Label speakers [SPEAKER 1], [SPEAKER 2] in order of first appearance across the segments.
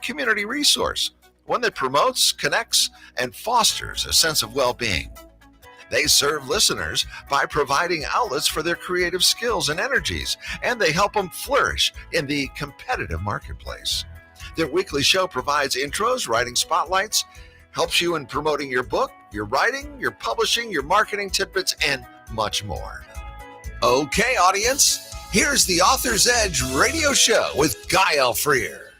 [SPEAKER 1] community resource, one that promotes, connects, and fosters a sense of well-being. They serve listeners by providing outlets for their creative skills and energies, and they help them flourish in the competitive marketplace. Their weekly show provides intros, writing spotlights, helps you in promoting your book, your writing, your publishing, your marketing tidbits, and much more. Okay, audience, here's the Author's Edge radio show with Guy Alfreer.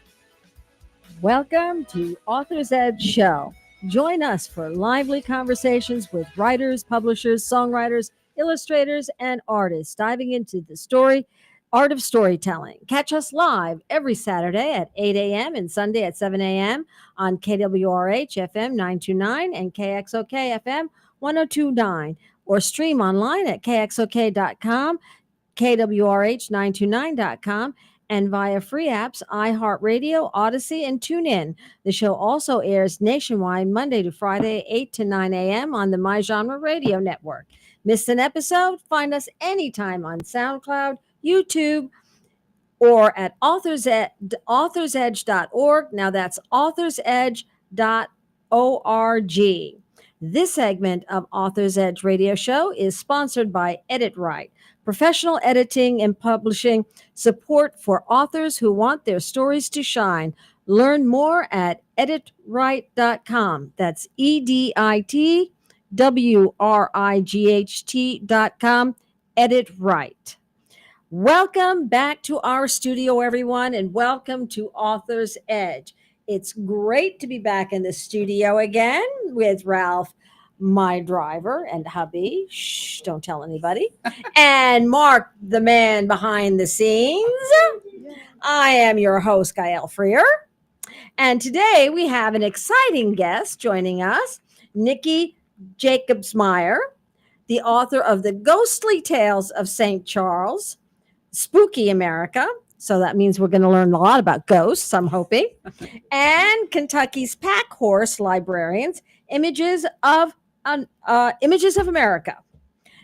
[SPEAKER 2] Welcome to Author's Edge Show. Join us for lively conversations with writers, publishers, songwriters, illustrators, and artists diving into the art of storytelling. Catch us live every Saturday at 8 a.m. and Sunday at 7 a.m. on KWRH FM 929 and KXOK FM 1029, or stream online at kxok.com, KWRH929.com, and via free apps, iHeartRadio, Odyssey, and TuneIn. The show also airs nationwide Monday to Friday, 8 to 9 a.m. on the My Genre Radio Network. Missed an episode? Find us anytime on SoundCloud, YouTube, or at authorsedge.org. Now that's authorsedge.org. This segment of Author's Edge Radio Show is sponsored by Edit Right, professional editing and publishing support for authors who want their stories to shine. Learn more at editright.com. That's EDITWRIGHT.com. Edit Right. Welcome back to our studio, everyone, and welcome to Author's Edge. It's great to be back in the studio again with Ralph, my driver, and hubby. Shh, don't tell anybody. And Mark, the man behind the scenes. I am your host, Guy Alfreer. And today we have an exciting guest joining us, Nikki Jacobsmeyer, the author of The Ghostly Tales of St. Charles, Spooky America. So that means we're going to learn a lot about ghosts, I'm hoping. And Kentucky's Pack Horse Librarians, Images of America.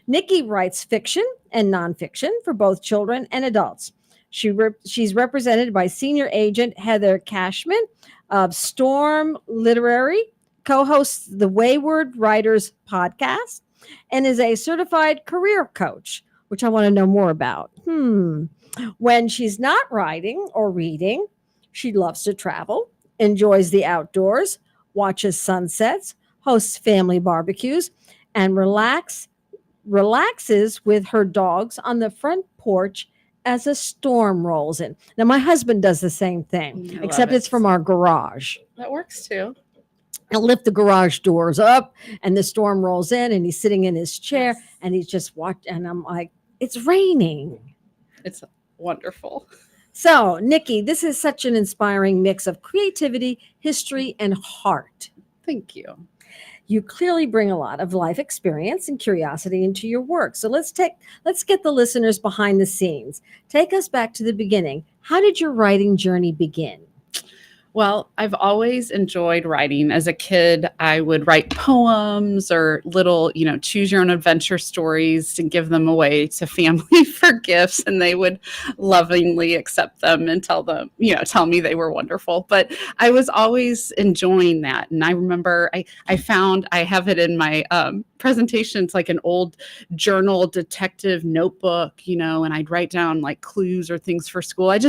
[SPEAKER 2] Nikki writes fiction and nonfiction for both children and adults. She's represented by senior agent Heather Cashman of Storm Literary, co-hosts the Wayward Writers podcast, and is a certified career coach, which I want to know more about. When she's not writing or reading, she loves to travel, enjoys the outdoors, watches sunsets, hosts family barbecues, and relaxes with her dogs on the front porch as a storm rolls in. Now, my husband does the same thing, except it's from our garage.
[SPEAKER 3] That works too.
[SPEAKER 2] He'll lift the garage doors up and the storm rolls in and he's sitting in his chair and he's just watching. And I'm like, it's raining.
[SPEAKER 3] It's wonderful.
[SPEAKER 2] So, Nikki, this is such an inspiring mix of creativity, history, and heart.
[SPEAKER 3] Thank you.
[SPEAKER 2] You clearly bring a lot of life experience and curiosity into your work. So let's get the listeners behind the scenes. Take us back to the beginning. How did your writing journey begin?
[SPEAKER 3] Well, I've always enjoyed writing. As a kid, I would write poems or little, choose your own adventure stories to give them away to family for gifts. And they would lovingly accept them and tell me they were wonderful. But I was always enjoying that. And I remember I have it in my presentation. It's like an old journal detective notebook, and I'd write down like clues or things for school. I've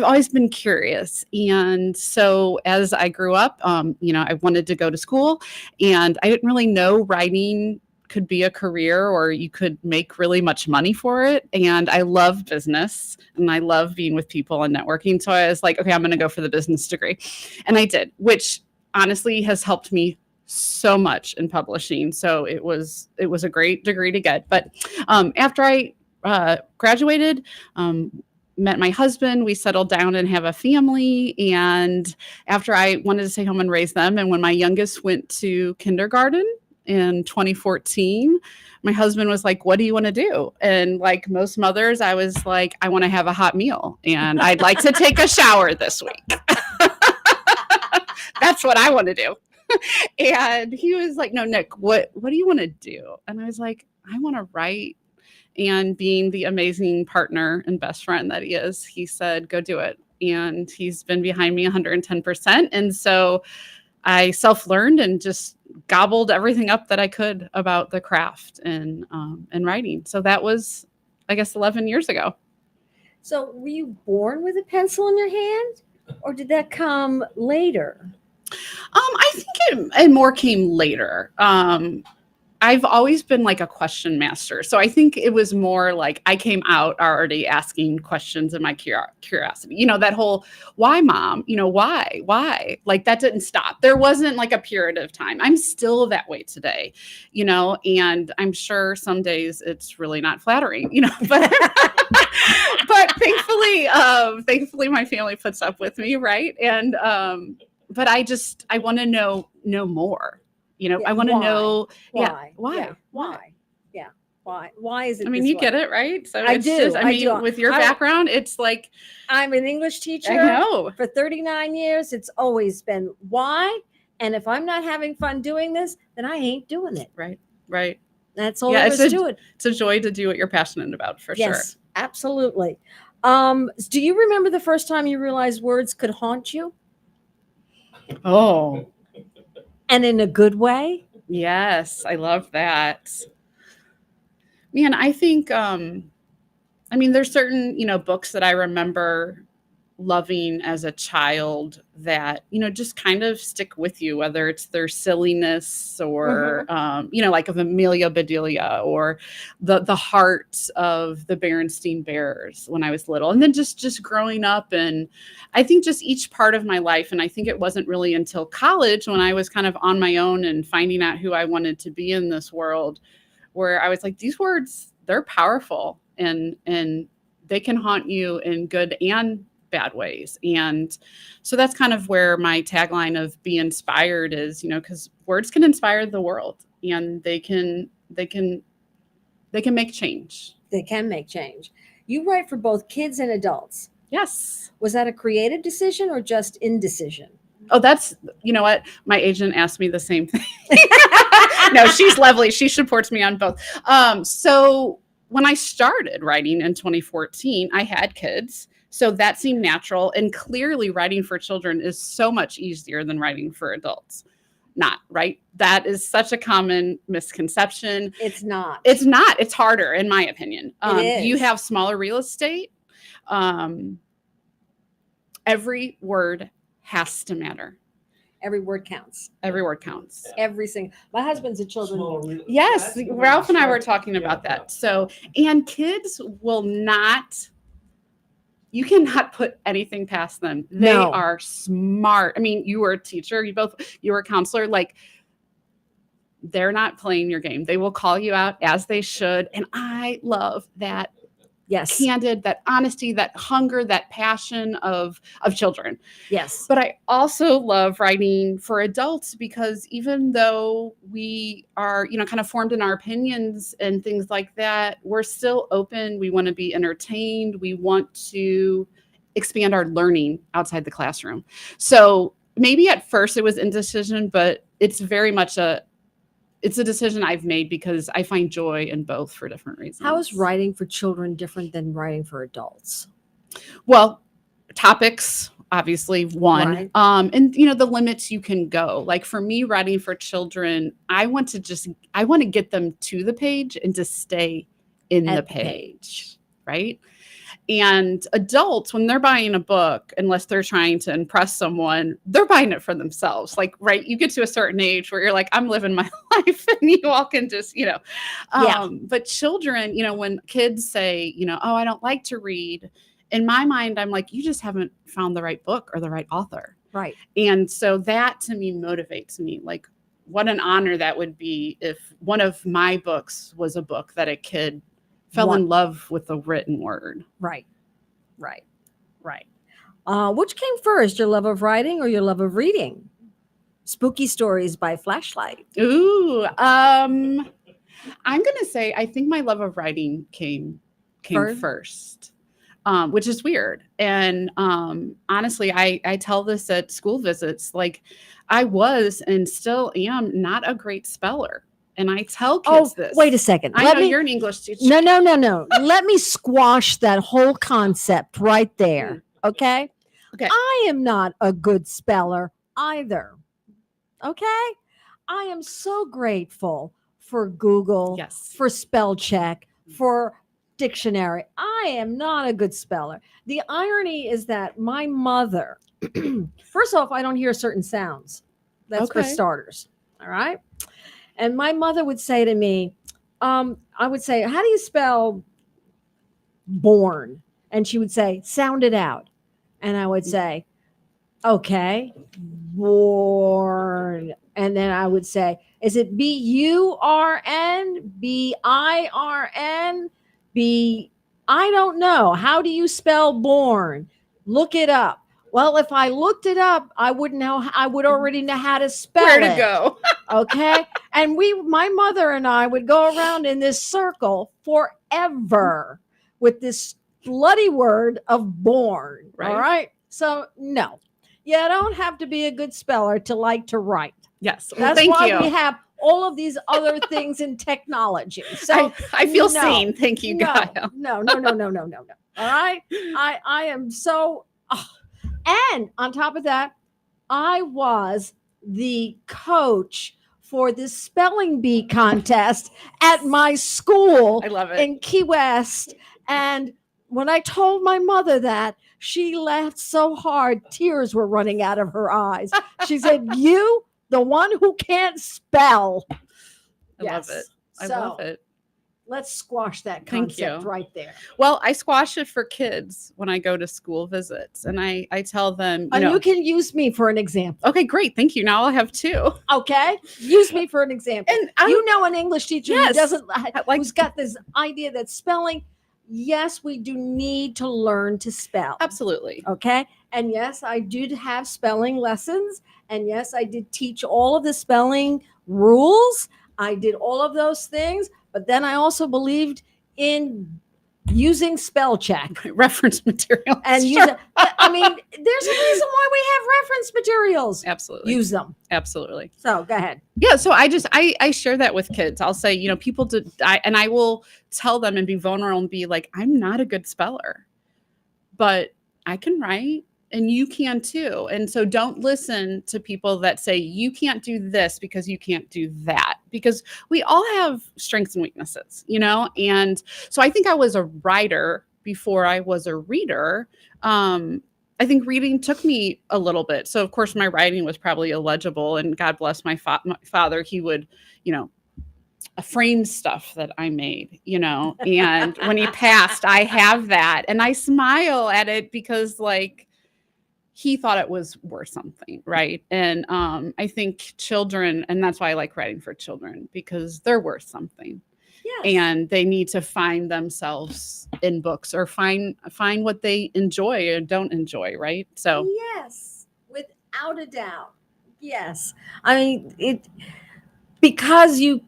[SPEAKER 3] always been curious. And so as I grew up, I wanted to go to school, and I didn't really know writing could be a career or you could make really much money for it. And I love business and I love being with people and networking. So I was like, okay, I'm going to go for the business degree. And I did, which honestly has helped me so much in publishing. So it was a great degree to get. But after I graduated, met my husband, we settled down and have a family. And after I wanted to stay home and raise them, and when my youngest went to kindergarten in 2014, my husband was like, what do you want to do? And like most mothers, I was like, I want to have a hot meal and I'd like to take a shower this week. That's what I want to do. And he was like, no, Nick, what do you want to do? And I was like, I want to write. And being the amazing partner and best friend that he is, he said, go do it. and he's been behind me 110%. And so I self-learned and just gobbled everything up that I could about the craft and writing. So that was, I guess, 11 years ago.
[SPEAKER 2] So were you born with a pencil in your hand, or did that come later?
[SPEAKER 3] I think it more came later. I've always been like a question master. So I think it was more like I came out already asking questions in my curiosity. You know, that whole, why, mom? You know, why? Like that didn't stop. There wasn't like a period of time. I'm still that way today, you know, and I'm sure some days it's really not flattering, you know, but thankfully my family puts up with me, right? And but I want to know more. You know,
[SPEAKER 2] Yeah,
[SPEAKER 3] I want to know,
[SPEAKER 2] why?
[SPEAKER 3] why?
[SPEAKER 2] Yeah, why? Yeah, why? Why is it?
[SPEAKER 3] I mean,
[SPEAKER 2] this
[SPEAKER 3] you
[SPEAKER 2] way?
[SPEAKER 3] get it, right? So
[SPEAKER 2] I
[SPEAKER 3] it's
[SPEAKER 2] do.
[SPEAKER 3] just,
[SPEAKER 2] I do.
[SPEAKER 3] with your background, it's like,
[SPEAKER 2] I'm an English teacher.
[SPEAKER 3] I know.
[SPEAKER 2] For 39 years, it's always been why. And if I'm not having fun doing this, then I ain't doing it.
[SPEAKER 3] Right.
[SPEAKER 2] That's all there is to it.
[SPEAKER 3] It's a joy to do what you're passionate about, for sure.
[SPEAKER 2] Yes, absolutely. Do you remember the first time you realized words could haunt you?
[SPEAKER 3] Oh,
[SPEAKER 2] and in a good way?
[SPEAKER 3] Yes, I love that. Man, I think there's certain, books that I remember loving as a child that, just kind of stick with you, whether it's their silliness or, like of Amelia Bedelia or the heart of the Berenstain Bears when I was little. And then just growing up, and I think just each part of my life. And I think it wasn't really until college when I was kind of on my own and finding out who I wanted to be in this world, where I was like, these words, they're powerful and they can haunt you in good and bad ways. And so that's kind of where my tagline of be inspired is, because words can inspire the world, and they can make change.
[SPEAKER 2] They can make change. You write for both kids and adults.
[SPEAKER 3] Yes.
[SPEAKER 2] Was that a creative decision or just indecision?
[SPEAKER 3] Oh, that's, you know what? My agent asked me the same thing. No, she's lovely. She supports me on both. So when I started writing in 2014, I had kids. So that seemed natural. And clearly writing for children is so much easier than writing for adults. Not, right? That is such a common misconception.
[SPEAKER 2] It's not.
[SPEAKER 3] It's harder, in my opinion.
[SPEAKER 2] It is.
[SPEAKER 3] You have smaller real estate. Every word has to matter.
[SPEAKER 2] Every word counts.
[SPEAKER 3] Every word counts.
[SPEAKER 2] Every single. My husband's a children.
[SPEAKER 3] Yes, Ralph and I were talking about that. So, and kids will not. You cannot put anything past them. They are smart. I mean, you were a teacher. You were a counselor. Like, they're not playing your game. They will call you out as they should. And I love that.
[SPEAKER 2] Yes.
[SPEAKER 3] Candid, that honesty, that hunger, that passion of children.
[SPEAKER 2] Yes.
[SPEAKER 3] But I also love writing for adults, because even though we are, kind of formed in our opinions and things like that, we're still open. We want to be entertained. We want to expand our learning outside the classroom. So maybe at first it was indecision, but it's very much it's a decision I've made because I find joy in both for different reasons.
[SPEAKER 2] How is writing for children different than writing for adults?
[SPEAKER 3] Well, topics, obviously, one.
[SPEAKER 2] Right.
[SPEAKER 3] And the limits you can go. Like for me, writing for children, I want to get them to the page and to stay in the page. Right? And adults, when they're buying a book, unless they're trying to impress someone, they're buying it for themselves. Like, right, you get to a certain age where you're like, I'm living my life, and you all can just, But children, when kids say, oh, I don't like to read, in my mind, I'm like, you just haven't found the right book or the right author.
[SPEAKER 2] Right.
[SPEAKER 3] And so that to me motivates me. Like, what an honor that would be if one of my books was a book that a kid fell in love with the written word.
[SPEAKER 2] Right. Which came first, your love of writing or your love of reading? Spooky Stories by Flashlight.
[SPEAKER 3] Ooh, I'm gonna say I think my love of writing came first, which is weird. And honestly, I tell this at school visits. Like, I was and still am not a great speller. And I tell kids this.
[SPEAKER 2] Wait a second.
[SPEAKER 3] I know you're an English teacher.
[SPEAKER 2] No. Let me squash that whole concept right there. Okay.
[SPEAKER 3] Okay.
[SPEAKER 2] I am not a good speller either. Okay? I am so grateful for Google,
[SPEAKER 3] Yes.
[SPEAKER 2] for spell check, for dictionary. I am not a good speller. The irony is that my mother, first off, I don't hear certain sounds. That's for
[SPEAKER 3] Okay.
[SPEAKER 2] starters. All right. And my mother would say to me, I would say, how do you spell born? And she would say, sound it out. And I would say, okay, born. And then I would say, is it Burn, Birn, B? I don't know. How do you spell born? Look it up. Well, if I looked it up, I wouldn't know. I would already know how to spell
[SPEAKER 3] Where
[SPEAKER 2] it.
[SPEAKER 3] to go?
[SPEAKER 2] Okay. And my mother and I would go around in this circle forever with this bloody word of born.
[SPEAKER 3] Right.
[SPEAKER 2] All right. So, no, you don't have to be a good speller to like to write.
[SPEAKER 3] Yes. Well,
[SPEAKER 2] That's
[SPEAKER 3] thank
[SPEAKER 2] why
[SPEAKER 3] you.
[SPEAKER 2] we have all of these other things in technology. So,
[SPEAKER 3] I feel
[SPEAKER 2] no,
[SPEAKER 3] sane. Thank you,
[SPEAKER 2] no,
[SPEAKER 3] Gaia.
[SPEAKER 2] no. All right. I am so, and on top of that, I was the coach for the spelling bee contest at my school
[SPEAKER 3] I love it.
[SPEAKER 2] in Key West. And when I told my mother that, she laughed so hard, tears were running out of her eyes. She said, you, the one who can't spell.
[SPEAKER 3] I love it. I love it.
[SPEAKER 2] Let's squash that
[SPEAKER 3] Thank
[SPEAKER 2] concept
[SPEAKER 3] you.
[SPEAKER 2] right there.
[SPEAKER 3] Well, I squash it for kids when I go to school visits, and I tell them,
[SPEAKER 2] And you can use me for an example.
[SPEAKER 3] Okay, great. Thank you. Now I'll have two.
[SPEAKER 2] Okay. Use me for an example.
[SPEAKER 3] And
[SPEAKER 2] you know an English teacher who
[SPEAKER 3] Yes.
[SPEAKER 2] doesn't
[SPEAKER 3] Like-
[SPEAKER 2] who's got this idea that spelling, yes, we do need to learn to spell.
[SPEAKER 3] Absolutely.
[SPEAKER 2] Okay. And yes, I did have spelling lessons. And yes, I did teach all of the spelling rules. I did all of those things. But then I also believed in using spell check
[SPEAKER 3] Reference material.
[SPEAKER 2] and use it. I mean, there's a reason why we have reference materials.
[SPEAKER 3] Absolutely.
[SPEAKER 2] Use them.
[SPEAKER 3] Absolutely.
[SPEAKER 2] So go ahead.
[SPEAKER 3] Yeah. So I share that with kids. I'll say, people and I will tell them and be vulnerable and be like, I'm not a good speller, but I can write and you can too. And so don't listen to people that say you can't do this because you can't do that, because we all have strengths and weaknesses, And so I think I was a writer before I was a reader. I think reading took me a little bit. So of course my writing was probably illegible, and God bless my father. He would, frame stuff that I made, and when he passed, I have that and I smile at it because he thought it was worth something. Right. And I think children, and that's why I like writing for children, because they're worth something. Yes. And they need to find themselves in books or find what they enjoy or don't enjoy. Right. So
[SPEAKER 2] yes, without a doubt. Yes. I mean, because you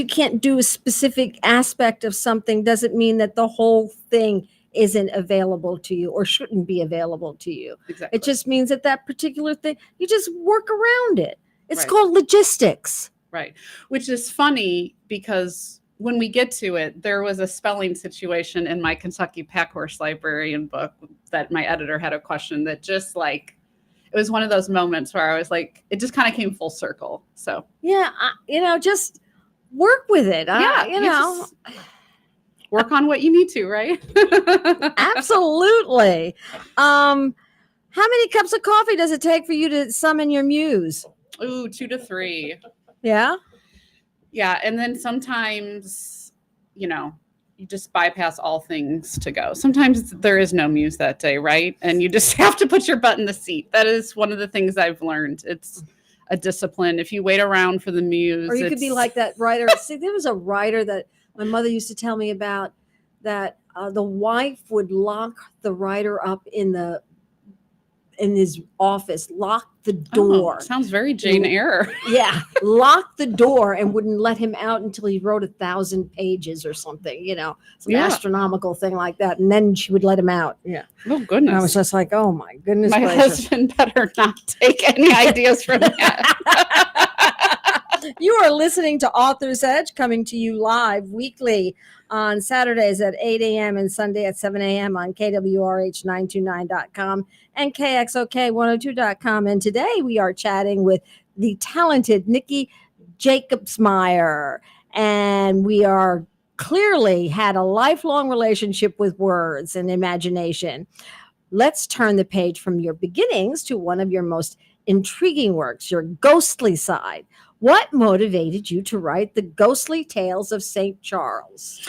[SPEAKER 2] can't do a specific aspect of something doesn't mean that the whole thing isn't available to you or shouldn't be available to you.
[SPEAKER 3] Exactly.
[SPEAKER 2] It just means that particular thing, you just work around it. It's
[SPEAKER 3] right.
[SPEAKER 2] called logistics.
[SPEAKER 3] Right. Which is funny because when we get to it, there was a spelling situation in my Kentucky Packhorse Librarian book that my editor had a question that just it was one of those moments where I was like, it just kind of came full circle. So
[SPEAKER 2] yeah, just work with it.
[SPEAKER 3] Work on what you need to, right?
[SPEAKER 2] Absolutely. How many cups of coffee does it take for you to summon your muse?
[SPEAKER 3] Ooh, 2 to 3.
[SPEAKER 2] Yeah.
[SPEAKER 3] Yeah. And then sometimes, you just bypass all things to go. Sometimes there is no muse that day, right? And you just have to put your butt in the seat. That is one of the things I've learned. It's a discipline. If you wait around for the muse.
[SPEAKER 2] Or you could be like that writer. See, there was a writer that my mother used to tell me about, that the wife would lock the writer up in his office, lock the door.
[SPEAKER 3] Sounds very Jane Eyre.
[SPEAKER 2] Yeah, lock the door and wouldn't let him out until he wrote 1,000 pages or something, some astronomical thing like that. And then she would let him out. Yeah.
[SPEAKER 3] Oh, goodness.
[SPEAKER 2] And I was just like, oh, my goodness.
[SPEAKER 3] My husband better not take any ideas from that.
[SPEAKER 2] You are listening to Author's Edge, coming to you live weekly on Saturdays at 8 a.m. and Sunday at 7 a.m. on KWRH929.com and KXOK102.com. And today we are chatting with the talented Nikki Jacobsmeyer. And we are clearly had a lifelong relationship with words and imagination. Let's turn the page from your beginnings to one of your most intriguing works, your ghostly side. What motivated you to write the ghostly tales of St. Charles?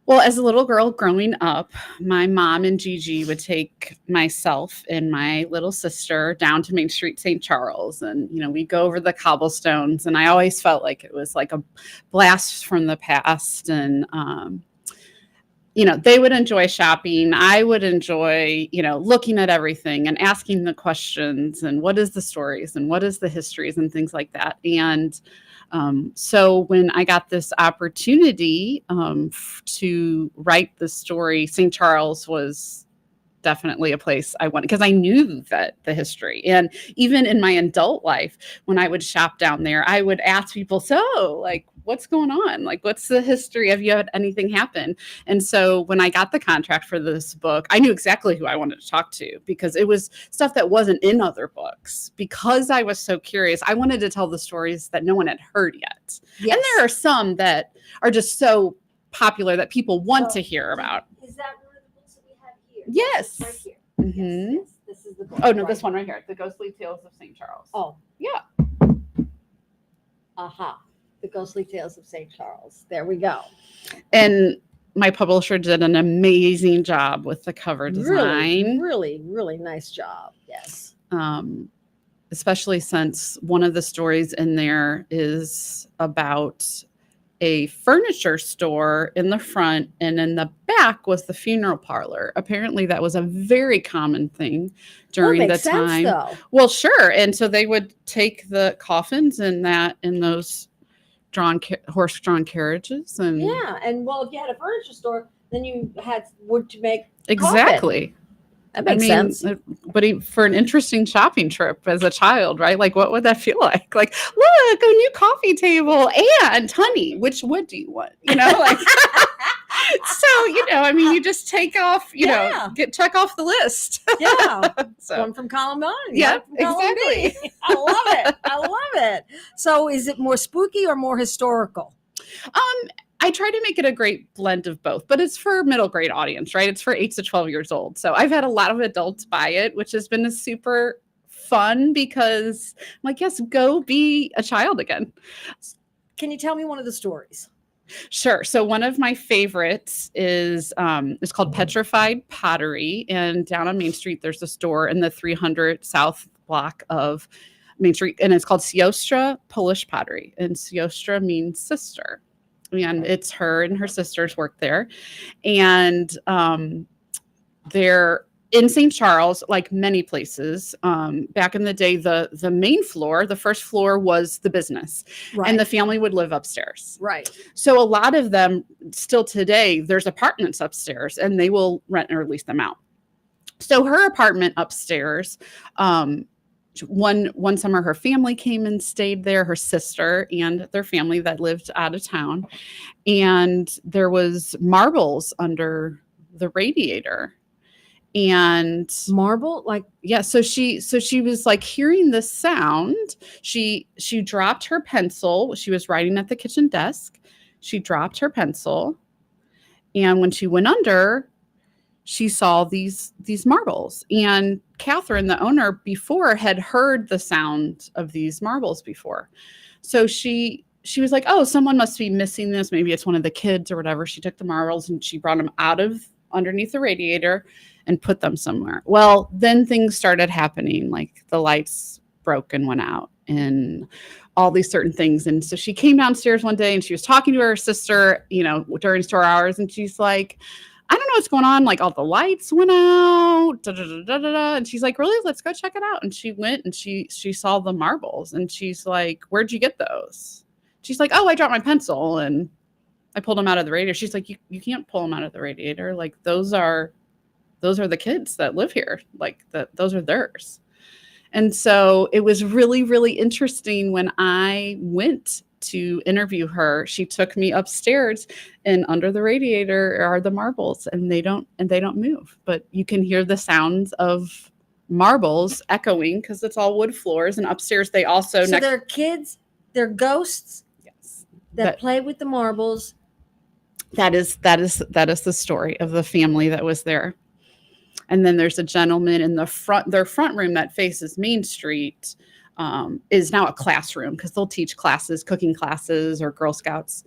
[SPEAKER 3] Well, as a little girl growing up, my mom and Gigi would take myself and my little sister down to Main Street, St. Charles. And, we'd go over the cobblestones. And I always felt like it was like a blast from the past. And, they would enjoy shopping. I would enjoy, looking at everything and asking the questions and what is the stories and what is the histories and things like that. And so when I got this opportunity to write the story, St. Charles was definitely a place I wanted because I knew that the history. And even in my adult life, when I would shop down there, I would ask people, so like, what's going on? Like, what's the history? Have you had anything happen? And so when I got the contract for this book, I knew exactly who I wanted to talk to because it was stuff that wasn't in other books. Because I was so curious, I wanted to tell the stories that no one had heard yet. Yes. And there are some that are just so popular that people want to hear about.
[SPEAKER 2] Is that one of the books that we have here?
[SPEAKER 3] Yes.
[SPEAKER 2] Right here.
[SPEAKER 3] Mm-hmm.
[SPEAKER 2] Yes, this is the book.
[SPEAKER 3] Oh, no, this one right here. The Ghostly Tales of St. Charles.
[SPEAKER 2] Oh.
[SPEAKER 3] Yeah.
[SPEAKER 2] Aha. The Ghostly Tales of St. Charles. There we go.
[SPEAKER 3] And my publisher did an amazing job with the cover design.
[SPEAKER 2] Really, really nice job. Yes.
[SPEAKER 3] Especially since one of the stories in there is about a furniture store in the front, and in the back was the funeral parlor. Apparently that was a very common thing during the time.
[SPEAKER 2] Though.
[SPEAKER 3] Well, sure. And so they would take the coffins in those horse-drawn carriages. And
[SPEAKER 2] yeah, and well, if you had a furniture store, then you had wood to make
[SPEAKER 3] exactly
[SPEAKER 2] coffin. That makes sense.
[SPEAKER 3] But for an interesting shopping trip as a child, right? Like, what would that feel like? Like, look, a new coffee table and honey. Which wood do you want? Like. So, you just take off, check off the list.
[SPEAKER 2] Yeah. So. One from column one.
[SPEAKER 3] Yeah, exactly.
[SPEAKER 2] I love it. So is it more spooky or more historical?
[SPEAKER 3] I try to make it a great blend of both, but it's for middle grade audience, right? It's for 8 to 12 years old. So I've had a lot of adults buy it, which has been a super fun because I'm like, yes, go be a child again.
[SPEAKER 2] Can you tell me one of the stories?
[SPEAKER 3] Sure. So one of my favorites is it's called Petrified Pottery. And down on Main Street, there's a store in the 300 South block of Main Street. And it's called Siostra Polish Pottery. And Siostra means sister. And it's her and her sisters work there. And they're in St. Charles, like many places, back in the day, the main floor, the first floor was the business, right. And the family would live upstairs.
[SPEAKER 2] Right.
[SPEAKER 3] So a lot of them still today, there's apartments upstairs and they will rent or lease them out. So her apartment upstairs, one summer, her family came and stayed there, her sister and their family that lived out of town. And there was marbles under the radiator. And
[SPEAKER 2] marble, like,
[SPEAKER 3] yeah. So she was like hearing this sound. She dropped her pencil. She was writing at the kitchen desk. She dropped her pencil. And when she went under, she saw these marbles. And Catherine, the owner before, had heard the sound of these marbles before. So she was like, oh, someone must be missing this. Maybe it's one of the kids or whatever. She took the marbles and she brought them out of underneath the radiator and put them somewhere. Well, then things started happening, like the lights broke and went out and all these certain things. And so she came downstairs one day and she was talking to her sister, during store hours. And she's like, I don't know what's going on. Like all the lights went out. Da, da, da, da, da, da. And she's like, really? Let's go check it out. And she went and she saw the marbles and she's like, where'd you get those? She's like, oh, I dropped my pencil and I pulled them out of the radiator. She's like, you can't pull them out of the radiator. Like those are the kids that live here. Like those are theirs. And so it was really, really interesting when I went to interview her, she took me upstairs, and under the radiator are the marbles, and they don't move, but you can hear the sounds of marbles echoing because it's all wood floors. And upstairs they also
[SPEAKER 2] So they're kids, they're ghosts
[SPEAKER 3] yes,
[SPEAKER 2] that play with the marbles.
[SPEAKER 3] that is the story of the family that was there. And then there's a gentleman in their front room that faces Main Street, is now a classroom because they'll teach classes, cooking classes or Girl Scouts.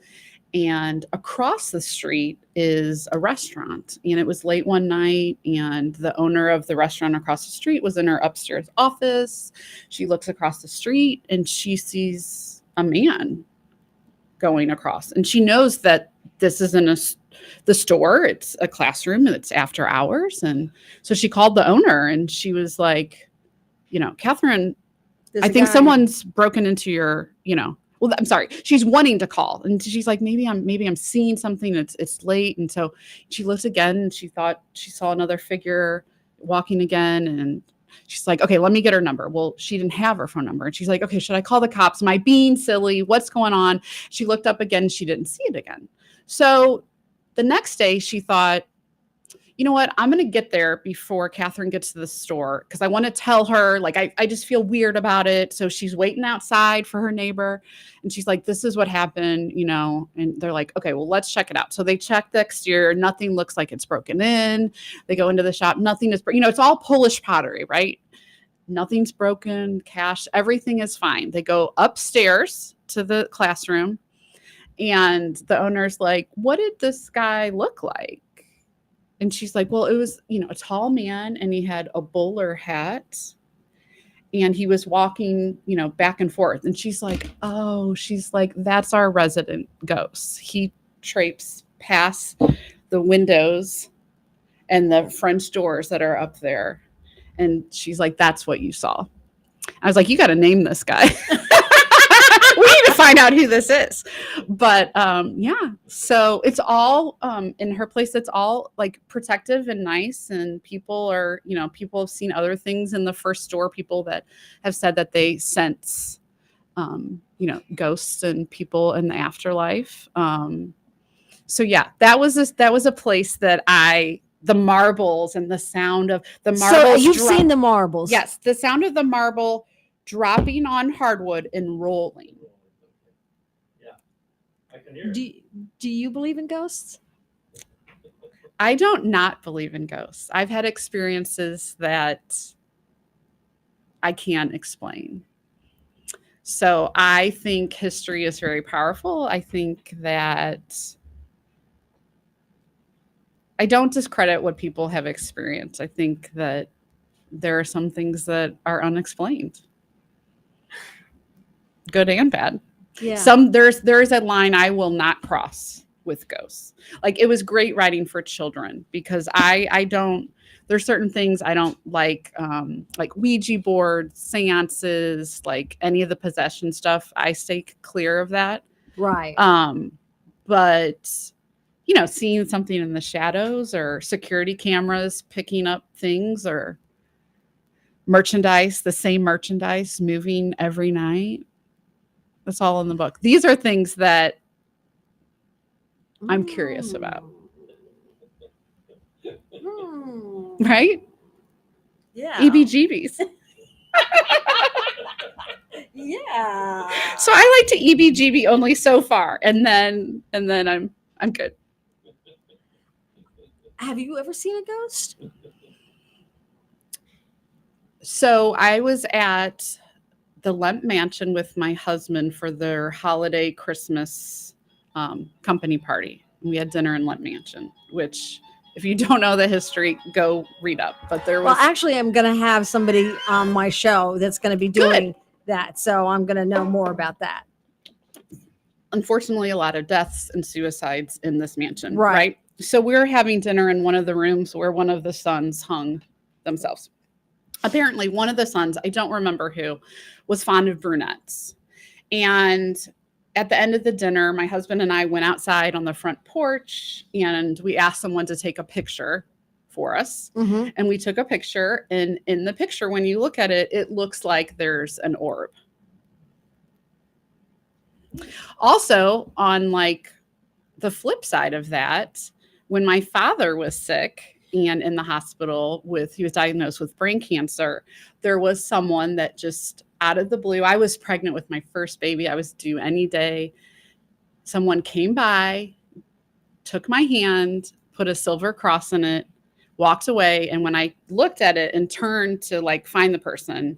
[SPEAKER 3] And across the street is a restaurant. And it was late one night, and the owner of the restaurant across the street was in her upstairs office. She looks across the street and she sees a man going across. And she knows that this isn't the store, it's a classroom and it's after hours. And so she called the owner and she was like, Catherine, I think someone's broken into your, well, I'm sorry. She's wanting to call, and she's like, maybe I'm seeing something. It's late, and so she looked again, and she thought she saw another figure walking again, and she's like, okay, let me get her number. Well, she didn't have her phone number, and she's like, okay, should I call the cops? Am I being silly? What's going on? She looked up again, she didn't see it again. So the next day, she thought, you know what? I'm going to get there before Catherine gets to the store because I want to tell her, like, I just feel weird about it. So she's waiting outside for her neighbor. And she's like, this is what happened, and they're like, okay, well, let's check it out. So they check the exterior. Nothing looks like it's broken in. They go into the shop. Nothing is, it's all Polish pottery, right? Nothing's broken, cash, everything is fine. They go upstairs to the classroom, and the owner's like, what did this guy look like? And she's like, well, it was, a tall man, and he had a bowler hat, and he was walking, back and forth. And she's like, that's our resident ghost. He traipses past the windows and the French doors that are up there. And she's like, that's what you saw. I was like, you got to name this guy. We need to find out who this is. But so it's all in her place. It's all like protective and nice. And people are, people have seen other things in the first store, people that have said that they sense, ghosts and people in the afterlife. So yeah, that was a place that the marbles and the sound of the marbles.
[SPEAKER 2] So you've seen the marbles.
[SPEAKER 3] Yes. The sound of the marble dropping on hardwood and rolling.
[SPEAKER 4] I can hear
[SPEAKER 2] it. Do you believe in ghosts?
[SPEAKER 3] I don't not believe in ghosts. I've had experiences that I can't explain. So I think history is very powerful. I think that I don't discredit what people have experienced. I think that there are some things that are unexplained. Good and bad.
[SPEAKER 2] Yeah.
[SPEAKER 3] There's a line I will not cross with ghosts. Like, it was great writing for children because there's certain things I don't like Ouija boards, seances, like any of the possession stuff. I stay clear of that.
[SPEAKER 2] Right.
[SPEAKER 3] But seeing something in the shadows or security cameras picking up things or the same merchandise moving every night. That's all in the book. These are things that I'm curious about. Right?
[SPEAKER 2] Yeah.
[SPEAKER 3] EBGBs.
[SPEAKER 2] Yeah.
[SPEAKER 3] So I like to EBGB only so far, and then I'm good.
[SPEAKER 2] Have you ever seen a ghost?
[SPEAKER 3] So I was at the Lemp Mansion with my husband for their holiday Christmas company party. We had dinner in Lemp Mansion, which, if you don't know the history, go read up. But there was...
[SPEAKER 2] Well, actually, I'm going to have somebody on my show that's going to be doing that. So I'm going to know more about that.
[SPEAKER 3] Unfortunately, a lot of deaths and suicides in this mansion, right? So we were having dinner in one of the rooms where one of the sons hung themselves. Apparently, one of the sons, I don't remember who, was fond of brunettes. And at the end of the dinner, my husband and I went outside on the front porch, and we asked someone to take a picture for us.
[SPEAKER 2] Mm-hmm.
[SPEAKER 3] And we took a picture. And in the picture, when you look at it, it looks like there's an orb. Also, on like the flip side of that, when my father was sick and in the hospital he was diagnosed with brain cancer, there was someone that just out of the blue, I was pregnant with my first baby. I was due any day. Someone came by, took my hand, put a silver cross in it, walked away. And when I looked at it and turned to like find the person,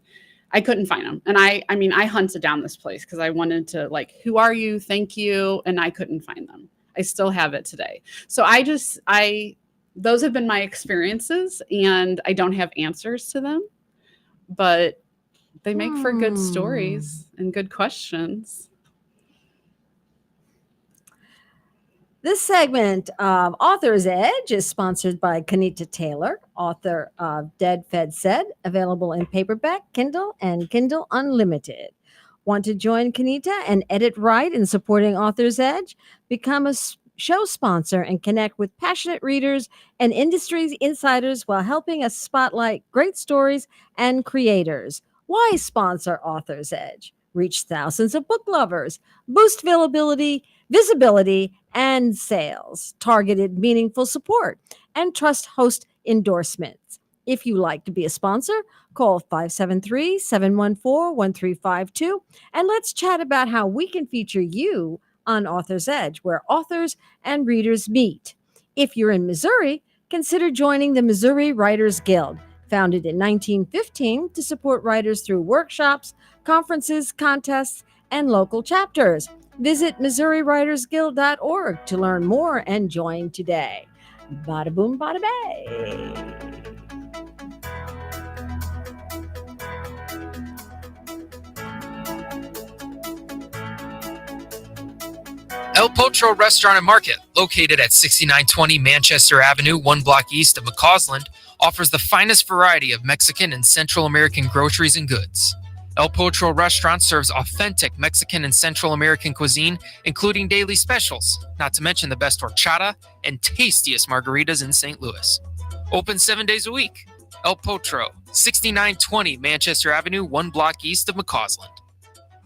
[SPEAKER 3] I couldn't find them. And I mean, I hunted down this place because I wanted to like, who are you? Thank you. And I couldn't find them. I still have it today. So those have been my experiences, and I don't have answers to them, but they make for good stories and good questions.
[SPEAKER 2] This segment of Author's Edge is sponsored by Kanita Taylor, author of Dead Fed Said, available in paperback, Kindle, and Kindle Unlimited. Want to join Kanita and Edit Right in supporting Author's Edge? Become a show sponsor and connect with passionate readers and industry insiders while helping us spotlight great stories and creators. Why sponsor Author's Edge? Reach thousands of book lovers, boost visibility, and sales, targeted meaningful support, and trust host endorsements. If you like to be a sponsor, call 573-714-1352 and let's chat about how we can feature you on Author's Edge, where authors and readers meet. If you're in Missouri, consider joining the Missouri Writers Guild, founded in 1915 to support writers through workshops, conferences, contests, and local chapters. Visit MissouriWritersGuild.org to learn more and join today. Bada boom, bada bang.
[SPEAKER 4] El Potro Restaurant and Market, located at 6920 Manchester Avenue, 1 block east of McCausland, offers the finest variety of Mexican and Central American groceries and goods. El Potro Restaurant serves authentic Mexican and Central American cuisine, including daily specials, not to mention the best horchata and tastiest margaritas in St. Louis. Open 7 days a week. El Potro, 6920 Manchester Avenue, 1 block east of McCausland.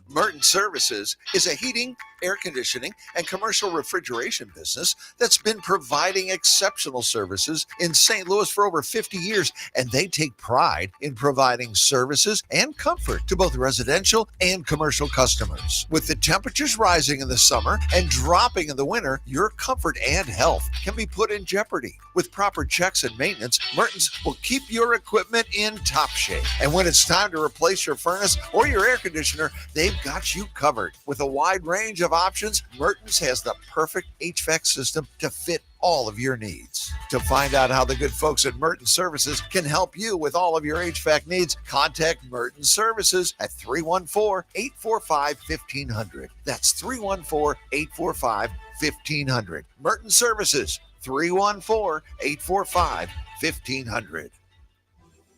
[SPEAKER 1] Merton Services is a heating, air conditioning, and commercial refrigeration business that's been providing exceptional services in St. Louis for over 50 years, and they take pride in providing services and comfort to both residential and commercial customers. With the temperatures rising in the summer and dropping in the winter, your comfort and health can be put in jeopardy. With proper checks and maintenance, Mertens will keep your equipment in top shape. And when it's time to replace your furnace or your air conditioner, they've got you covered. With a wide range of options, Mertens has the perfect HVAC system to fit all of your needs. To find out how the good folks at Mertens Services can help you with all of your HVAC needs, contact Mertens Services at 314-845-1500. That's 314-845-1500. Mertens Services, 314-845-1500.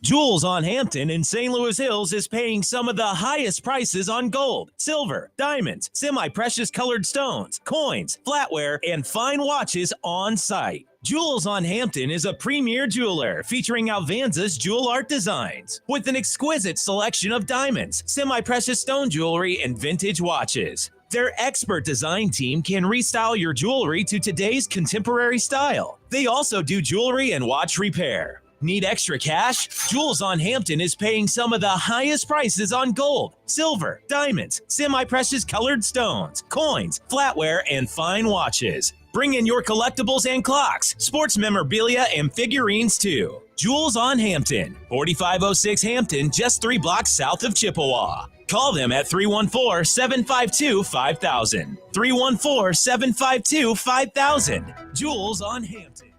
[SPEAKER 5] Jewels on Hampton in St. Louis Hills is paying some of the highest prices on gold, silver, diamonds, semi-precious colored stones, coins, flatware, and fine watches on site. Jewels on Hampton is a premier jeweler featuring Alvanza's jewel art designs with an exquisite selection of diamonds, semi-precious stone jewelry, and vintage watches. Their expert design team can restyle your jewelry to today's contemporary style. They also do jewelry and watch repair. Need extra cash? Jewels on Hampton is paying some of the highest prices on gold, silver, diamonds, semi-precious colored stones, coins, flatware, and fine watches. Bring in your collectibles and clocks, sports memorabilia, and figurines too. Jewels on Hampton, 4506 Hampton, just 3 blocks south of Chippewa. Call them at 314-752-5000. 314-752-5000. Jewels on Hampton.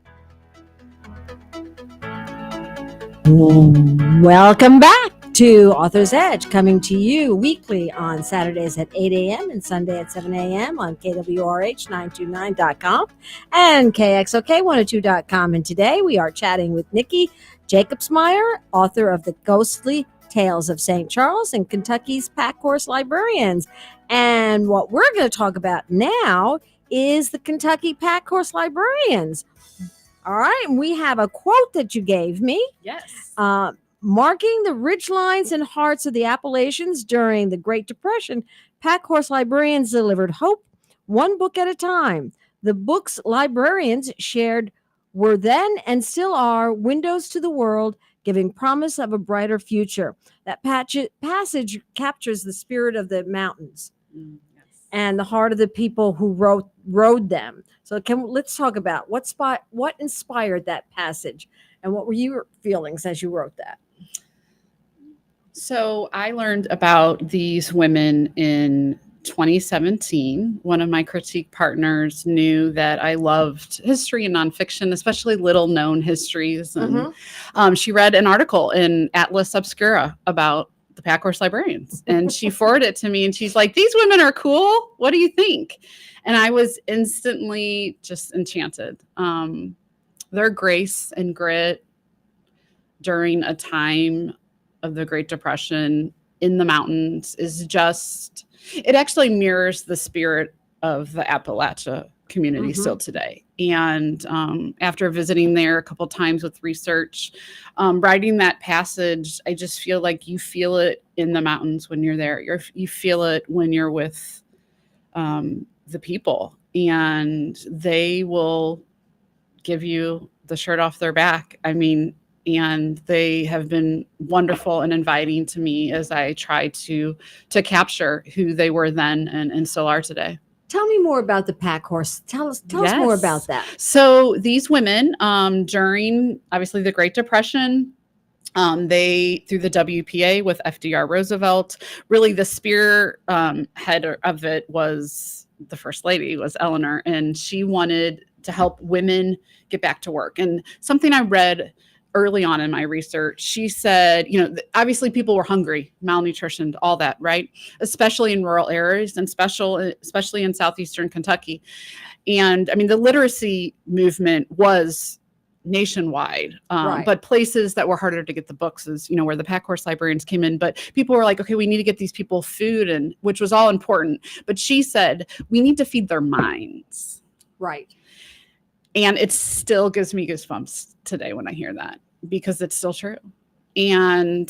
[SPEAKER 2] Welcome back to Author's Edge, coming to you weekly on Saturdays at 8 a.m. and Sunday at 7 a.m. on KWRH929.com and KXOK102.com. And today we are chatting with Nikki Jacobsmeyer, author of The Ghostly Tales of St. Charles and Kentucky's Pack Horse Librarians. And what we're going to talk about now is the Kentucky Pack Horse Librarians. All right, and we have a quote that you gave me.
[SPEAKER 3] Yes.
[SPEAKER 2] Marking the ridge lines and hearts of the Appalachians during the Great Depression, pack horse librarians delivered hope one book at a time. The books librarians shared were then and still are windows to the world, giving promise of a brighter future. That passage captures the spirit of the mountains and the heart of the people who rode them. So let's talk about what inspired that passage, and what were your feelings as you wrote that?
[SPEAKER 3] So I learned about these women in 2017. One of my critique partners knew that I loved history and nonfiction, especially little known histories. And she read an article in Atlas Obscura about the pack horse librarians. And she forwarded it to me and she's like, these women are cool. What do you think? And I was instantly just enchanted. Their grace and grit during a time of the Great Depression in the mountains is just, it actually mirrors the spirit of the Appalachia community still today. And after visiting there a couple times with research, writing that passage, I just feel like you feel it in the mountains when you're there. You feel it when you're with the people, and they will give you the shirt off their back. I mean, and they have been wonderful and inviting to me as I try to capture who they were then and still are today.
[SPEAKER 2] Tell me more about the pack horse. Tell us more about that.
[SPEAKER 3] So these women, during obviously the Great Depression, they, through the WPA with FDR Roosevelt, really the spearhead of it was the First Lady, was Eleanor, and she wanted to help women get back to work. And something I read early on in my research, she said, obviously people were hungry, malnutritioned, all that, right? Especially in rural areas and especially in southeastern Kentucky. And I mean, the literacy movement was nationwide, but places that were harder to get the books is, where the pack horse librarians came in. But people were like, okay, we need to get these people food, and which was all important. But she said, we need to feed their minds.
[SPEAKER 2] Right.
[SPEAKER 3] And it still gives me goosebumps today when I hear that, because it's still true. And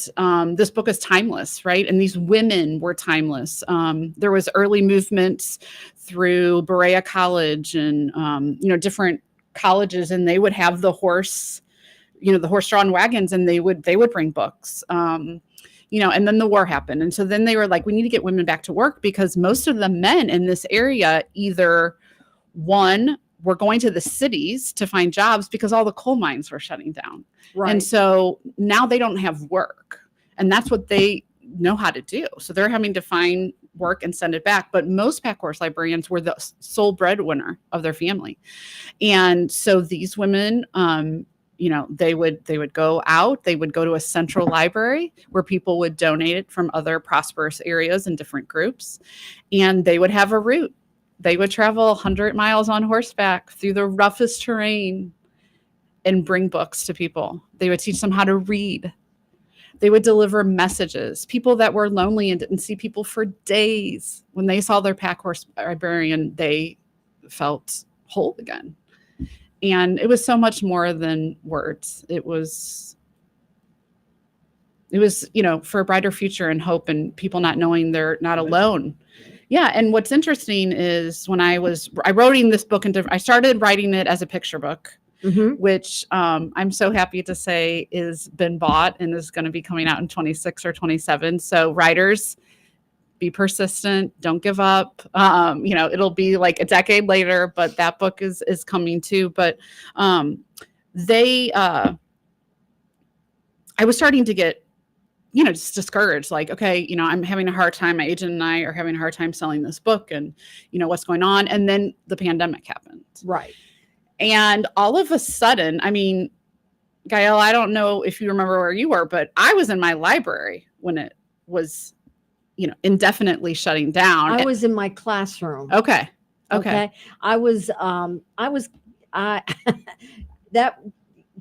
[SPEAKER 3] this book is timeless, right? And these women were timeless. There was early movements through Berea College and, different colleges, and they would have the horse, the horse-drawn wagons, and they would bring books. And then the war happened. And so then they were like, we need to get women back to work, because most of the men in this area either, one, were going to the cities to find jobs because all the coal mines were shutting down. Right. And so now they don't have work, and that's what they know how to do. So they're having to find work and send it back. But most pack horse librarians were the sole breadwinner of their family. And so these women, they would go out, they would go to a central library where people would donate it from other prosperous areas and different groups. And they would have a route. They would travel 100 miles on horseback through the roughest terrain and bring books to people. They would teach them how to read. They would deliver messages. People that were lonely and didn't see people for days, when they saw their pack horse librarian, they felt whole again. And it was so much more than words. It was, for a brighter future and hope, and people not knowing they're not alone. Yeah. And what's interesting is when I wrote in this book, I started writing it as a picture book, which I'm so happy to say is been bought and is going to be coming out in 26 or 27. So writers, be persistent, don't give up. It'll be like a decade later, but that book is coming too. But I was starting to get just discouraged, like, okay, I'm having a hard time. My agent and I are having a hard time selling this book, and what's going on. And then the pandemic happened. Right. And all of a sudden, I mean, Gael, I don't know if you remember where you were, but I was in my library when it was, indefinitely shutting down.
[SPEAKER 2] I was in my classroom.
[SPEAKER 3] Okay.
[SPEAKER 2] That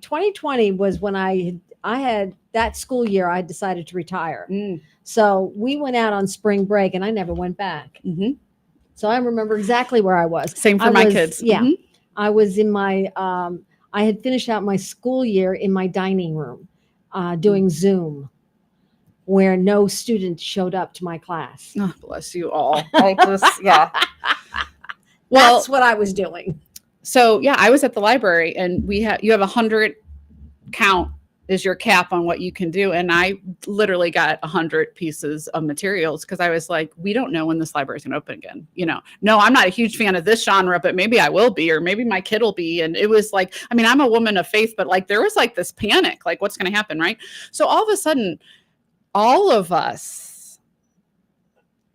[SPEAKER 2] 2020 was when I had that school year, I decided to retire. So we went out on spring break, and I never went back. So I remember exactly where I was.
[SPEAKER 3] Same for my kids.
[SPEAKER 2] Yeah. I was in my, I had finished out my school year in my dining room. doing Zoom, where no students showed up to my class.
[SPEAKER 3] Oh, bless you all. I just, yeah. Well,
[SPEAKER 2] That's what I was doing.
[SPEAKER 3] so yeah, I was at the library, and you have 100 count is your cap on what you can do. And I literally got 100 pieces of materials because I was like, we don't know when this library is going to open again. No, I'm not a huge fan of this genre, but maybe I will be, or maybe my kid will be. And it was like, I mean, I'm a woman of faith, but like there was like this panic, like what's going to happen, right? So all of a sudden, all of us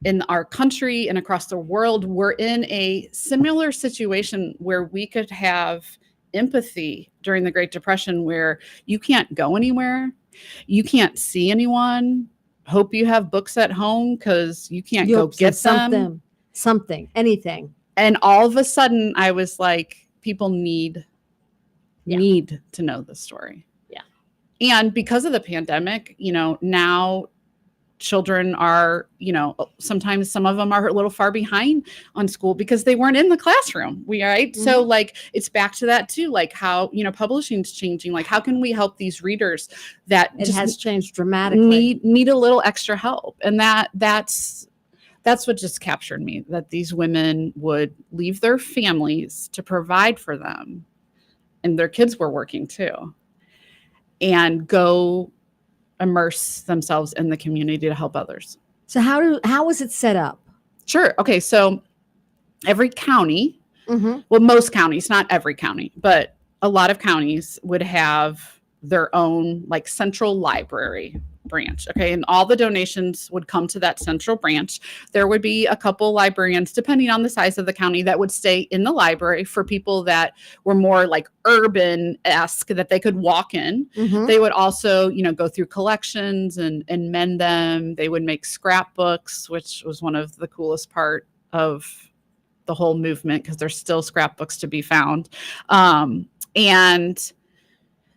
[SPEAKER 3] in our country and across the world were in a similar situation where we could have empathy during the Great Depression, where you can't go anywhere, you can't see anyone. Hope you have books at home because you can't go get
[SPEAKER 2] something, anything.
[SPEAKER 3] And all of a sudden, I was like, people need to know the story.
[SPEAKER 2] Yeah.
[SPEAKER 3] And because of the pandemic, now children are, sometimes some of them are a little far behind on school because they weren't in the classroom. Right. Mm-hmm. So like, it's back to that too, like how, publishing's changing. Like, how can we help these readers that
[SPEAKER 2] it has changed dramatically,
[SPEAKER 3] need a little extra help? And that's what just captured me, that these women would leave their families to provide for them, and their kids were working too, and go immerse themselves in the community to help others.
[SPEAKER 2] So how was it set up?
[SPEAKER 3] Sure. Okay. So every county, well, most counties, not every county, but a lot of counties would have their own like central library branch. Okay. And all the donations would come to that central branch. There would be a couple librarians, depending on the size of the county, that would stay in the library for people that were more like urban-esque, that they could walk in. They would also, go through collections and mend them. They would make scrapbooks, which was one of the coolest part of the whole movement, because there's still scrapbooks to be found. And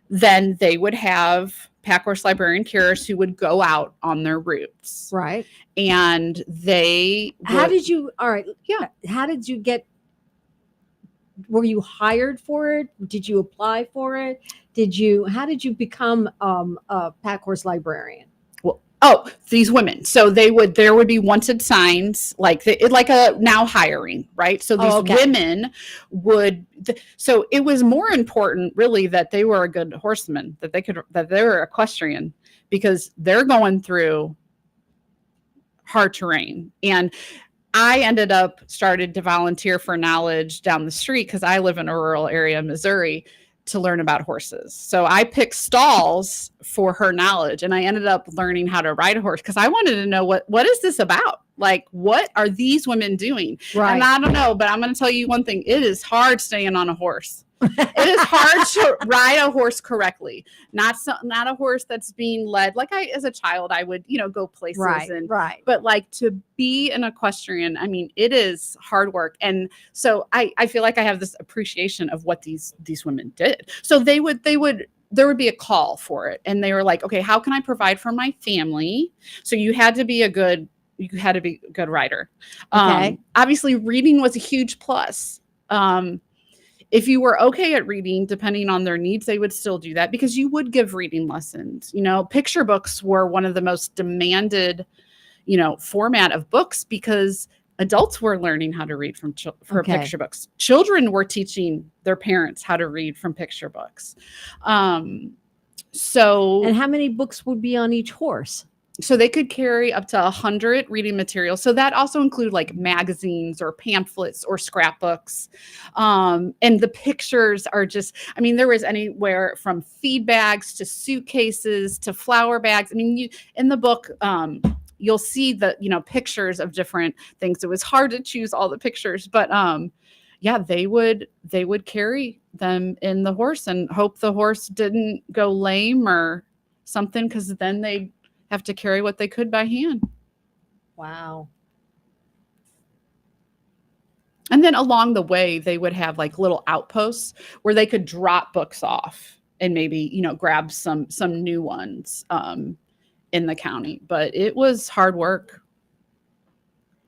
[SPEAKER 3] then they would have pack horse librarian curers who would go out on their routes.
[SPEAKER 2] Right.
[SPEAKER 3] And they would,
[SPEAKER 2] how did you get, were you hired for it? Did you apply for it? How did you become a pack horse librarian?
[SPEAKER 3] These women. So there would be wanted signs, like a now hiring, right? So these women would, so it was more important really that they were a good horseman, that they were equestrian, because they're going through hard terrain. And I started to volunteer for Knowledge down the street, because I live in a rural area of Missouri, to learn about horses. So I picked stalls for her Knowledge, and I ended up learning how to ride a horse because I wanted to know what is this about? Like, what are these women doing? Right. And I don't know, but I'm going to tell you one thing. It is hard staying on a horse. It is hard to ride a horse correctly. Not a horse that's being led. Like as a child, I would, go places.
[SPEAKER 2] Right.
[SPEAKER 3] But like to be an equestrian, I mean, it is hard work. And so I feel like I have this appreciation of what these women did. So there would be a call for it. And they were like, okay, how can I provide for my family? So you had to be a good writer.
[SPEAKER 2] Okay.
[SPEAKER 3] Obviously reading was a huge plus. If you were okay at reading, depending on their needs, they would still do that, because you would give reading lessons. Picture books were one of the most demanded, format of books, because adults were learning how to read from picture books. Children were teaching their parents how to read from picture books. And
[SPEAKER 2] how many books would be on each horse?
[SPEAKER 3] So they could carry up to 100 reading materials. So that also include like magazines or pamphlets or scrapbooks. And the pictures are just, I mean, there was anywhere from feed bags to suitcases to flour bags. I mean, in the book, you'll see the, pictures of different things. It was hard to choose all the pictures, but they would carry them in the horse and hope the horse didn't go lame or something, because then they have to carry what they could by hand.
[SPEAKER 2] Wow.
[SPEAKER 3] And then along the way, they would have like little outposts where they could drop books off and maybe, grab some new ones in the county. But it was hard work.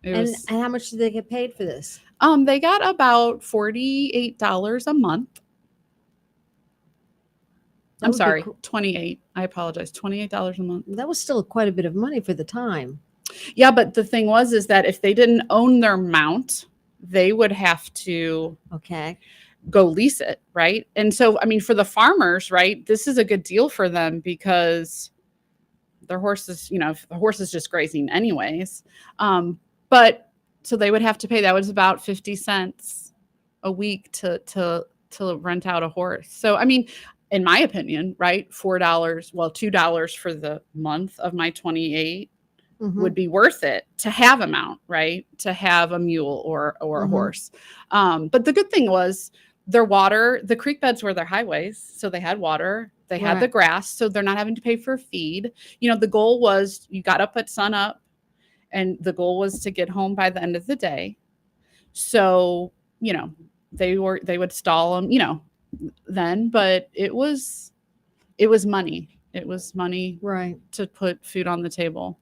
[SPEAKER 2] And how much did they get paid for this?
[SPEAKER 3] They got about $48 a month.
[SPEAKER 2] That
[SPEAKER 3] I'm
[SPEAKER 2] would be
[SPEAKER 3] sorry,
[SPEAKER 2] cool.
[SPEAKER 3] 28. I apologize. $28 a month.
[SPEAKER 2] That was still quite a bit of money for the time.
[SPEAKER 3] Yeah, but the thing is that if they didn't own their mount, they would have to
[SPEAKER 2] Okay.
[SPEAKER 3] go lease it, right? And so, I mean, for the farmers, right, this is a good deal for them because their horses, if the horse is just grazing anyways. But so they would have to pay. That was about 50 cents a week to rent out a horse. So, I mean, in my opinion, right, $4, well, $2 for the month of my 28 would be worth it to have a mount, right? To have a mule or a horse. But the good thing was their water, the creek beds were their highways. So they had water, they had the grass, so they're not having to pay for feed. The goal was you got up at sun up and the goal was to get home by the end of the day. So, they would stall them, then, but it was money. It was money to put food on the table.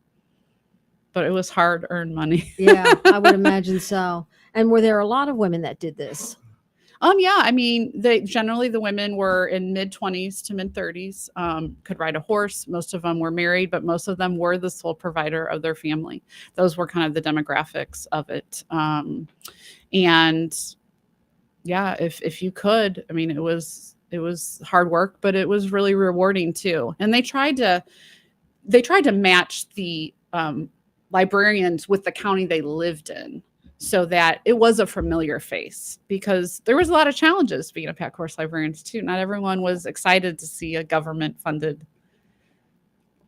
[SPEAKER 3] But it was hard-earned money.
[SPEAKER 2] Yeah, I would imagine so. And were there a lot of women that did this?
[SPEAKER 3] Yeah. I mean, generally the women were in mid-20s to mid-30s, could ride a horse. Most of them were married, but most of them were the sole provider of their family. Those were kind of the demographics of it. And yeah, if you could, I mean, it was hard work, but it was really rewarding too. And they tried to match the librarians with the county they lived in so that it was a familiar face, because there was a lot of challenges being a pack horse librarians too. Not everyone was excited to see a government funded.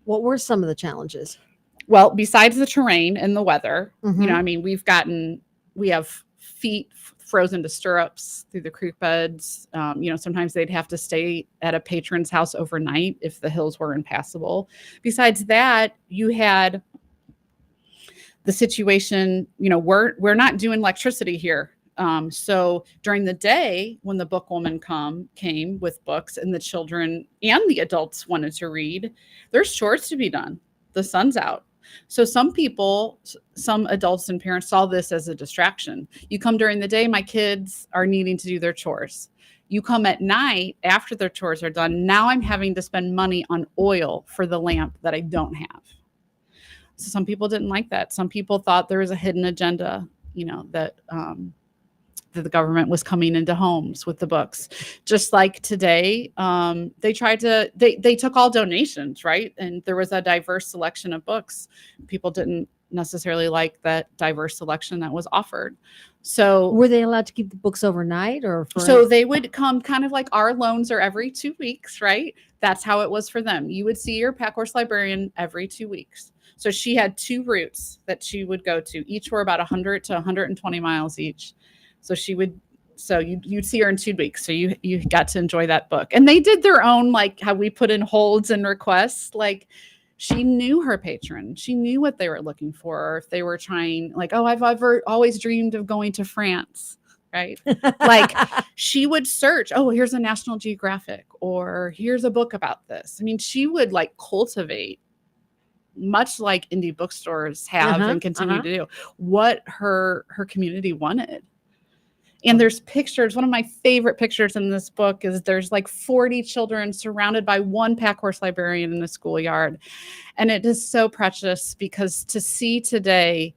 [SPEAKER 2] What were some of the challenges?
[SPEAKER 3] Well, besides the terrain and the weather, I mean, we have feet frozen to stirrups through the creek beds. Sometimes they'd have to stay at a patron's house overnight if the hills were impassable. Besides that, you had the situation, we're not doing electricity here. So during the day, when the bookwoman came with books and the children and the adults wanted to read, there's chores to be done. The sun's out. So some adults and parents saw this as a distraction. You come during the day, my kids are needing to do their chores. You come at night after their chores are done. Now I'm having to spend money on oil for the lamp that I don't have. So some people didn't like that. Some people thought there was a hidden agenda, that the government was coming into homes with the books. Just like today, they took all donations, right? And there was a diverse selection of books. People didn't necessarily like that diverse selection that was offered. So
[SPEAKER 2] were they allowed to keep the books overnight
[SPEAKER 3] so they would come kind of like our loans are every 2 weeks, right? That's how it was for them. You would see your pack horse librarian every 2 weeks. So she had 2 routes that she would go to. Each were about 100 to 120 miles each. So you'd see her in 2 weeks. So you got to enjoy that book. And they did their own, like how we put in holds and requests. Like she knew her patron. She knew what they were looking for. Or if they were trying, like, oh, I've always dreamed of going to France. Right? Like she would search, oh, here's a National Geographic, or here's a book about this. I mean, she would like cultivate, much like indie bookstores have and continue to do, what her community wanted. And there's pictures. One of my favorite pictures in this book is there's like 40 children surrounded by one pack horse librarian in the schoolyard. And it is so precious because to see today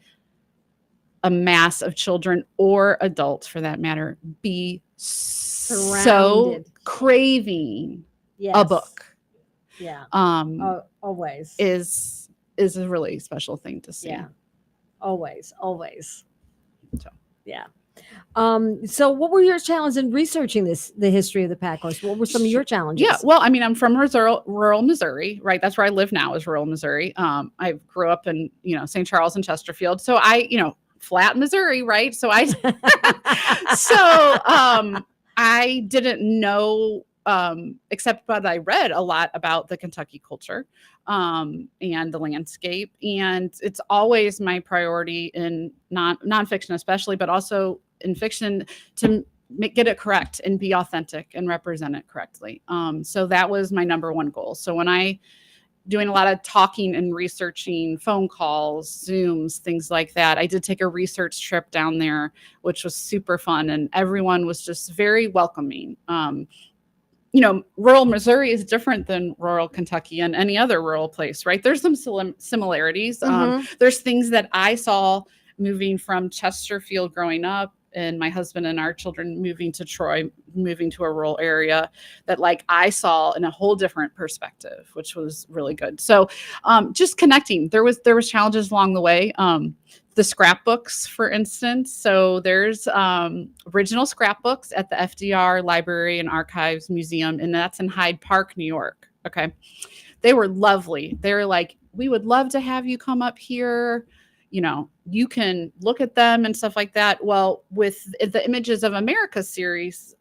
[SPEAKER 3] a mass of children or adults, for that matter, be surrounded, so craving a book.
[SPEAKER 2] Yeah. Always
[SPEAKER 3] is a really special thing to see.
[SPEAKER 2] Yeah. Always. So, yeah. So what were your challenges in researching the history of the pack horse? What were some of your challenges?
[SPEAKER 3] Yeah, well, I mean, I'm from rural Missouri, right? That's where I live now, is rural Missouri. I grew up in, St. Charles and Chesterfield. So flat Missouri, right? So I didn't know, except but I read a lot about the Kentucky culture and the landscape. And it's always my priority in nonfiction, especially, but also in fiction, to get it correct and be authentic and represent it correctly. So that was my number one goal. So when I doing a lot of talking and researching, phone calls, Zooms, things like that, I did take a research trip down there, which was super fun. And everyone was just very welcoming. rural Missouri is different than rural Kentucky and any other rural place, right? There's some similarities. There's things that I saw moving from Chesterfield growing up, and my husband and our children moving to Troy, moving to a rural area, that like I saw in a whole different perspective, which was really good. So just connecting. There was challenges along the way. The scrapbooks, for instance. So there's original scrapbooks at the FDR Library and Archives Museum, and that's in Hyde Park, New York. Okay. They were lovely. They were like, we would love to have you come up here. You can look at them and stuff like that. Well, with the Images of America series,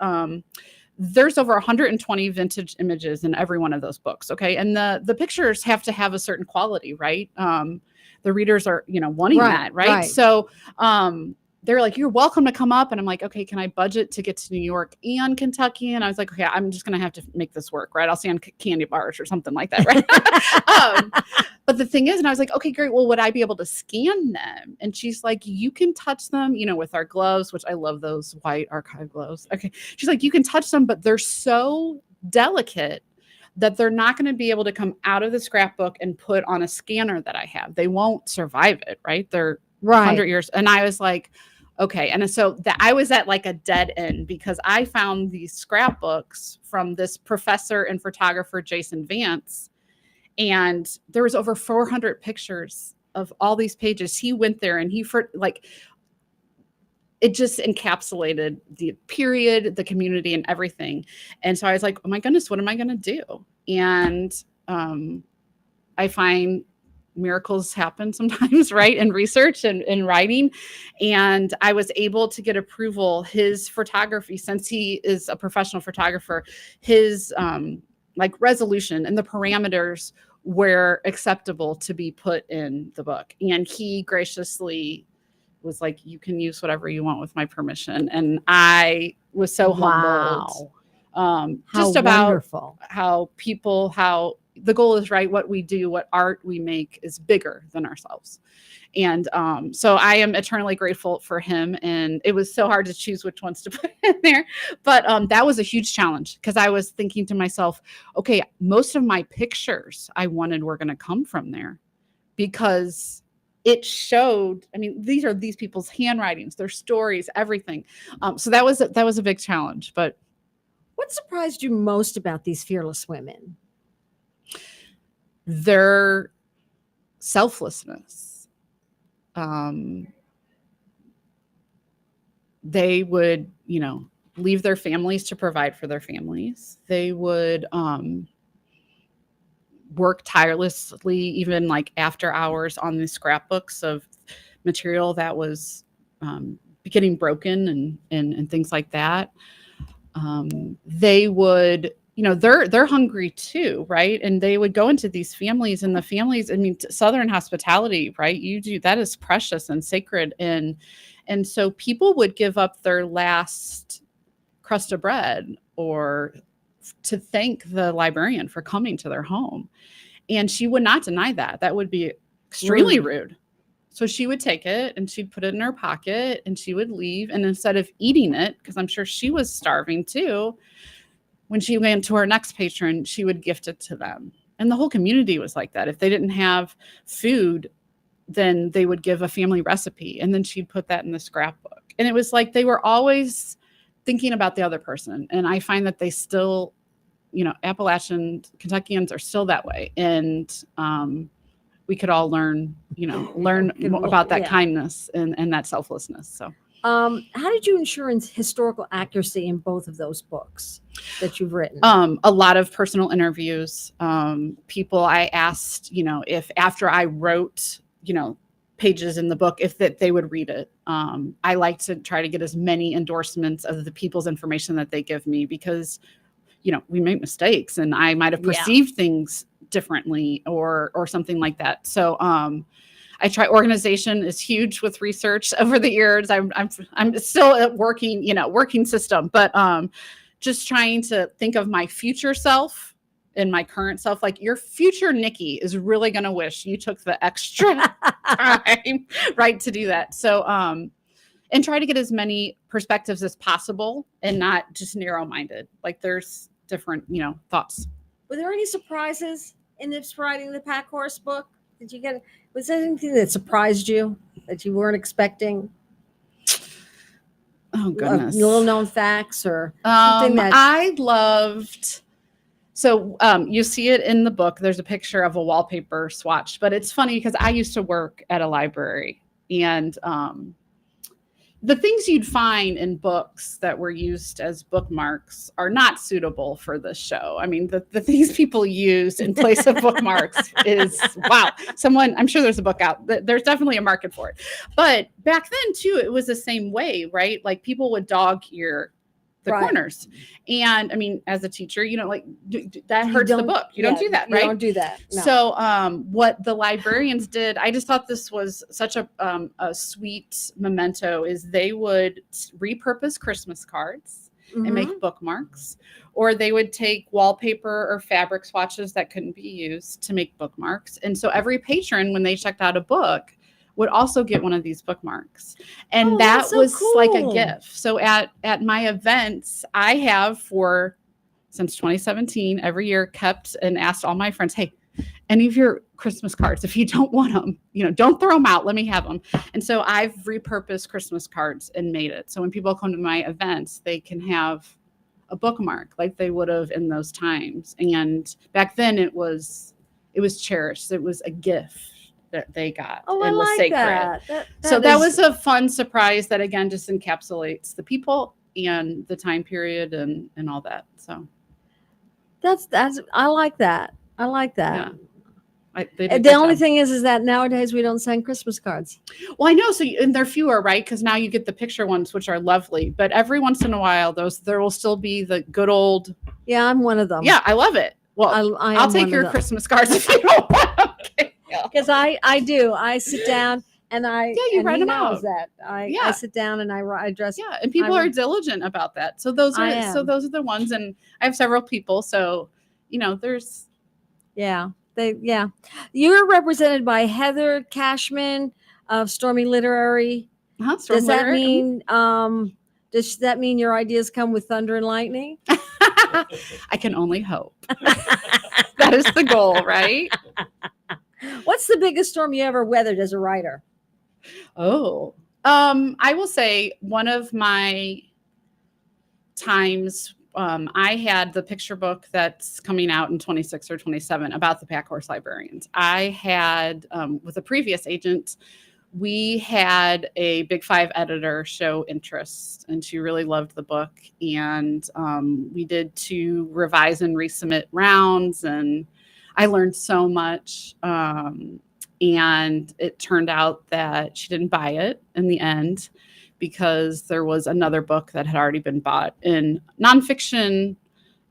[SPEAKER 3] there's over 120 vintage images in every one of those books. Okay. And the pictures have to have a certain quality, right? The readers are, wanting that, right? So they're like, you're welcome to come up. And I'm like, okay, can I budget to get to New York and Kentucky? And I was like, okay, I'm just going to have to make this work, right? I'll see on candy bars or something like that, right? But the thing is, and I was like, okay, great. Well, would I be able to scan them? And she's like, you can touch them, with our gloves, which I love those white archive gloves. Okay. She's like, you can touch them, but they're so delicate that they're not going to be able to come out of the scrapbook and put on a scanner that I have. They won't survive it, right? They're 100 years. And I was like, okay. And so I was at like a dead end because I found these scrapbooks from this professor and photographer, Jason Vance. And there was over 400 pictures of all these pages. He went there and it just encapsulated the period, the community, and everything. And so I was like, oh my goodness, what am I going to do? And I find miracles happen sometimes, right? In research and in writing. And I was able to get approval. His photography, since he is a professional photographer, his resolution and the parameters were acceptable to be put in the book. And he graciously was like, you can use whatever you want with my permission. And I was so humbled. Just about wonderful. How the goal is, right, what we do, what art we make is bigger than ourselves. And so I am eternally grateful for him. And it was so hard to choose which ones to put in there. But that was a huge challenge because I was thinking to myself, okay, most of my pictures I wanted were going to come from there because it showed, these are these people's handwritings, their stories, everything. So that was a big challenge. But
[SPEAKER 2] what surprised you most about these fearless women?
[SPEAKER 3] Their selflessness. They would, leave their families to provide for their families. They would work tirelessly, even like after hours on the scrapbooks of material that was getting broken and things like that. They would, they're hungry too, right? And they would go into these families, and the families, Southern hospitality, right? That is precious and sacred. And so people would give up their last crust of bread or to thank the librarian for coming to their home. And she would not deny that. That would be extremely rude. So she would take it and she'd put it in her pocket and she would leave. And instead of eating it, because I'm sure she was starving too, when she went to her next patron, she would gift it to them. And the whole community was like that. If they didn't have food, then they would give a family recipe. And then she'd put that in the scrapbook. And it was like they were always thinking about the other person. And I find that they still, Appalachian Kentuckians are still that way. And we could all learn about that kindness and that selflessness. So
[SPEAKER 2] how did you ensure historical accuracy in both of those books that you've written?
[SPEAKER 3] A lot of personal interviews. People I asked, if after I wrote, pages in the book, if that they would read it. I like to try to get as many endorsements of the people's information that they give me because, we make mistakes and I might have perceived things differently or something like that. So I try. Organization is huge with research over the years. I'm still at working system, but just trying to think of my future self and my current self. Like your future Nikki is really going to wish you took the extra time, right, to do that. So and try to get as many perspectives as possible and not just narrow-minded. Like there's different, thoughts.
[SPEAKER 2] Were there any surprises in this writing the Pack Horse book? Was there anything that surprised you that you weren't expecting?
[SPEAKER 3] Oh goodness.
[SPEAKER 2] Little known facts or something that
[SPEAKER 3] I loved. So you see it in the book. There's a picture of a wallpaper swatched, but it's funny because I used to work at a library, and the things you'd find in books that were used as bookmarks are not suitable for this show. I mean, the things people use in place of bookmarks is, wow. I'm sure there's a book out. There's definitely a market for it. But back then, too, it was the same way, right? Like people would dog ear the corners. And I mean, as a teacher, that hurts the book. You don't do that, right?
[SPEAKER 2] You don't do that. No.
[SPEAKER 3] So what the librarians did, I just thought this was such a sweet memento, is they would repurpose Christmas cards and make bookmarks, or they would take wallpaper or fabric swatches that couldn't be used to make bookmarks. And so every patron, when they checked out a book, would also get one of these bookmarks. And that was
[SPEAKER 2] cool.
[SPEAKER 3] like a gift. So at my events, I have since 2017, every year kept and asked all my friends, hey, any of your Christmas cards, if you don't want them, don't throw them out, let me have them. And so I've repurposed Christmas cards and made it. So when people come to my events, they can have a bookmark like they would have in those times. And back then it was cherished. It was a gift that they got.
[SPEAKER 2] Oh,
[SPEAKER 3] and
[SPEAKER 2] I
[SPEAKER 3] was
[SPEAKER 2] like
[SPEAKER 3] sacred.
[SPEAKER 2] that.
[SPEAKER 3] That was a fun surprise that again just encapsulates the people and the time period and all that. So
[SPEAKER 2] that's I like that.
[SPEAKER 3] yeah.
[SPEAKER 2] The only thing is that nowadays we don't send Christmas cards.
[SPEAKER 3] Well, I know. So and they're fewer, right? Because now you get the picture ones, which are lovely. But every once in a while, there will still be the good old.
[SPEAKER 2] Yeah, I'm one of them.
[SPEAKER 3] Yeah, I love it. Well, I'll take your Christmas cards if you don't want them.
[SPEAKER 2] Because I do. I sit down and
[SPEAKER 3] you write them out.
[SPEAKER 2] That I sit down and I address.
[SPEAKER 3] Yeah, and people are diligent about that. So those are the ones, and I have several people. So there's.
[SPEAKER 2] You're represented by Heather Cashman of Stormy Literary. Does that mean does that mean your ideas come with thunder and lightning?
[SPEAKER 3] I can only hope. That is the goal, right?
[SPEAKER 2] What's the biggest storm you ever weathered as a writer?
[SPEAKER 3] Oh, I will say one of my times, I had the picture book that's coming out in 26 or 27 about the Pack Horse librarians. I had, with a previous agent, we had a Big Five editor show interest, and she really loved the book. And we did 2 revise and resubmit rounds, and I learned so much. And it turned out that she didn't buy it in the end because there was another book that had already been bought. And nonfiction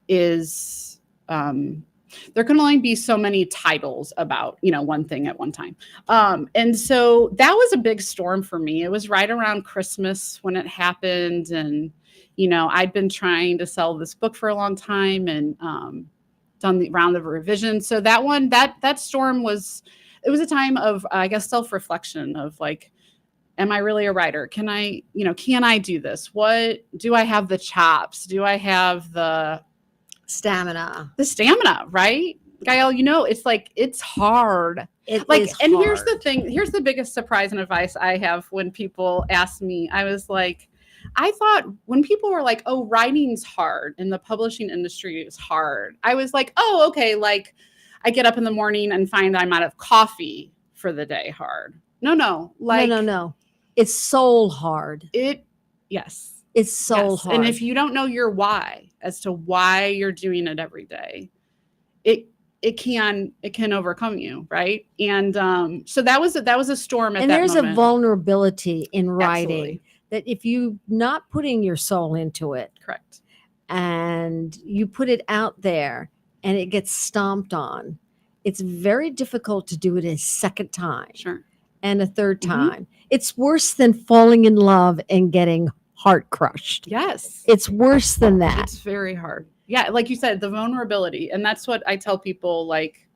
[SPEAKER 3] is, there can only be so many titles about, one thing at one time. And so that was a big storm for me. It was right around Christmas when it happened. And, I'd been trying to sell this book for a long time and done the round of revision. So that storm was a time of, I guess, self-reflection of like, am I really a writer? Can I do this? What do I have the chops? Do I have the
[SPEAKER 2] stamina,
[SPEAKER 3] right? Gail, it's like, it's hard. Here's the thing. Here's the biggest surprise and advice I have when people ask me. I was like, I thought when people were like, oh, writing's hard and the publishing industry is hard, I was like, oh, okay. Like I get up in the morning and find I'm out of coffee for the day hard. No.
[SPEAKER 2] No. It's soul hard.
[SPEAKER 3] Yes.
[SPEAKER 2] It's soul hard.
[SPEAKER 3] And if you don't know your why as to why you're doing it every day, it can overcome you, right? And so that was a storm at that moment. And
[SPEAKER 2] there's a vulnerability in writing.
[SPEAKER 3] Absolutely.
[SPEAKER 2] That if you not putting your soul into it,
[SPEAKER 3] correct,
[SPEAKER 2] and you put it out there and it gets stomped on, it's very difficult to do it a second time.
[SPEAKER 3] Sure.
[SPEAKER 2] And a third time. It's worse than falling in love and getting heart crushed.
[SPEAKER 3] Yes.
[SPEAKER 2] It's worse than that.
[SPEAKER 3] It's very hard. Yeah, like you said, the vulnerability. And that's what I tell people, like,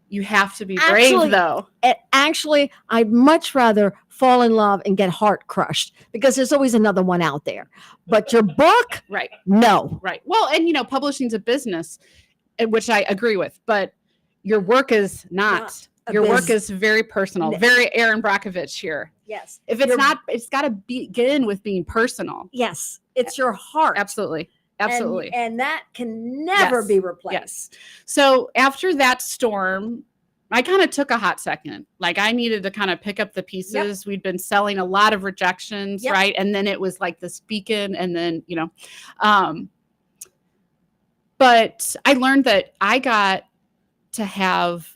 [SPEAKER 3] You have to be brave, though.
[SPEAKER 2] Actually, I'd much rather fall in love and get heart crushed because there's always another one out there. But your book,
[SPEAKER 3] Right.
[SPEAKER 2] no.
[SPEAKER 3] Right. Well, and publishing's a business, which I agree with, but your work is not. Your work is very personal, very Aaron Brockovich here.
[SPEAKER 2] Yes.
[SPEAKER 3] If it's not, it's got to begin with being personal.
[SPEAKER 2] Yes. It's your heart.
[SPEAKER 3] Absolutely. Absolutely.
[SPEAKER 2] And that can never be replaced.
[SPEAKER 3] Yes. So after that storm, I kind of took a hot second. Like I needed to kind of pick up the pieces. Yep. We'd been selling a lot of rejections, yep. right? And then it was like this beacon, and then, but I learned that I got to have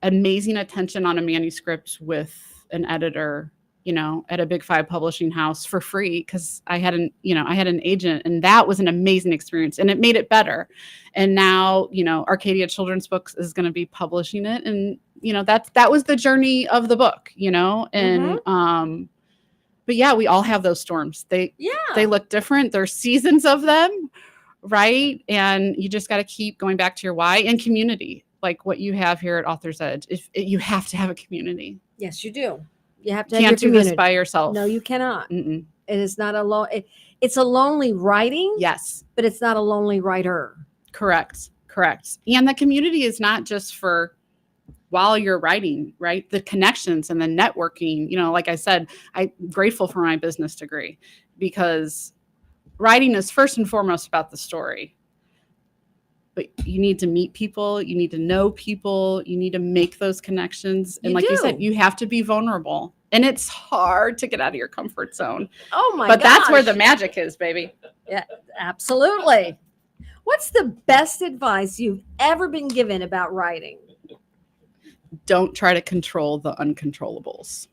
[SPEAKER 3] amazing attention on a manuscript with an editor, at a Big 5 publishing house for free, because I had an agent, and that was an amazing experience, and it made it better. And now, Arcadia Children's Books is going to be publishing it, and that was the journey of the book, and but yeah, we all have those storms. They look different. There's seasons of them, right? And you just got to keep going back to your why and community, like what you have here at Author's Edge. You have to have a community.
[SPEAKER 2] Yes, you do. You have to
[SPEAKER 3] can't do this by yourself.
[SPEAKER 2] No, you cannot. Mm-mm. It is not a it's a lonely writing.
[SPEAKER 3] Yes,
[SPEAKER 2] but it's not a lonely writer.
[SPEAKER 3] Correct. And the community is not just for while you're writing, right? The connections and the networking. Like I said, I'm grateful for my business degree, because writing is first and foremost about the story. But you need to meet people, you need to know people, you need to make those connections. And you said, you have to be vulnerable. And it's hard to get out of your comfort zone.
[SPEAKER 2] Oh my
[SPEAKER 3] But that's where the magic is, baby.
[SPEAKER 2] Yeah, absolutely. What's the best advice you've ever been given about writing?
[SPEAKER 3] Don't try to control the uncontrollables.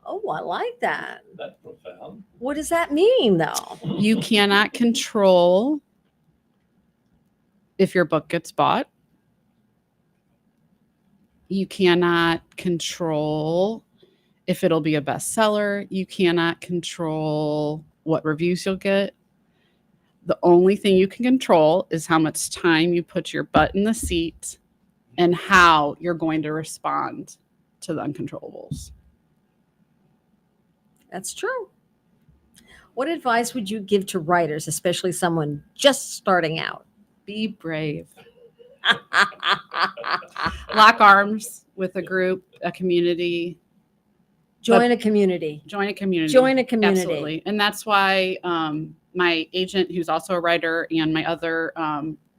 [SPEAKER 2] Oh, I like that.
[SPEAKER 6] That's profound.
[SPEAKER 2] What does that mean, though?
[SPEAKER 3] You cannot control if your book gets bought. You cannot control if it'll be a bestseller. You cannot control what reviews you'll get. The only thing you can control is how much time you put your butt in the seat and how you're going to respond to the uncontrollables.
[SPEAKER 2] That's true. What advice would you give to writers, especially someone just starting out?
[SPEAKER 3] Be brave. Lock arms with a group, a community.
[SPEAKER 2] Join a community.
[SPEAKER 3] Absolutely. And that's why my agent, who's also a writer, and my other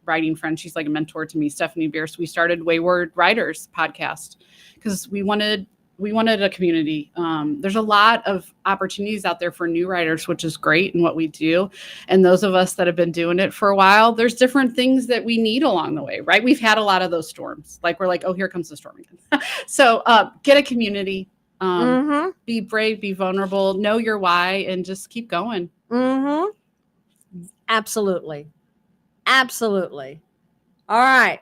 [SPEAKER 3] writing friend, she's like a mentor to me, Stephanie Bierce, we started Wayward Writers podcast because we wanted a community. There's a lot of opportunities out there for new writers, which is great in what we do. And those of us that have been doing it for a while, there's different things that we need along the way, right? We've had a lot of those storms. Like we're like, oh, here comes the storm again. So get a community, be brave, be vulnerable, know your why, and just keep going.
[SPEAKER 2] Mm-hmm. Absolutely. All right.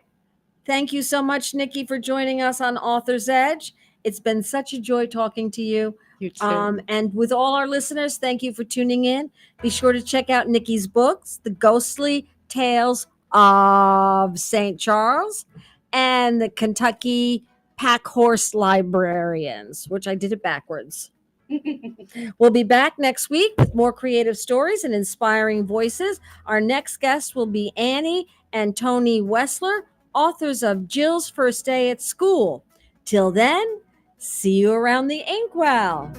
[SPEAKER 2] Thank you so much, Nikki, for joining us on Author's Edge. It's been such a joy talking to you.
[SPEAKER 3] You too.
[SPEAKER 2] And with all our listeners, thank you for tuning in. Be sure to check out Nikki's books, The Ghostly Tales of St. Charles and The Kentucky Pack Horse Librarians, which I did it backwards. We'll be back next week with more creative stories and inspiring voices. Our next guest will be Annie and Tony Wessler, authors of Jill's First Day at School. Till then, see you around the inkwell.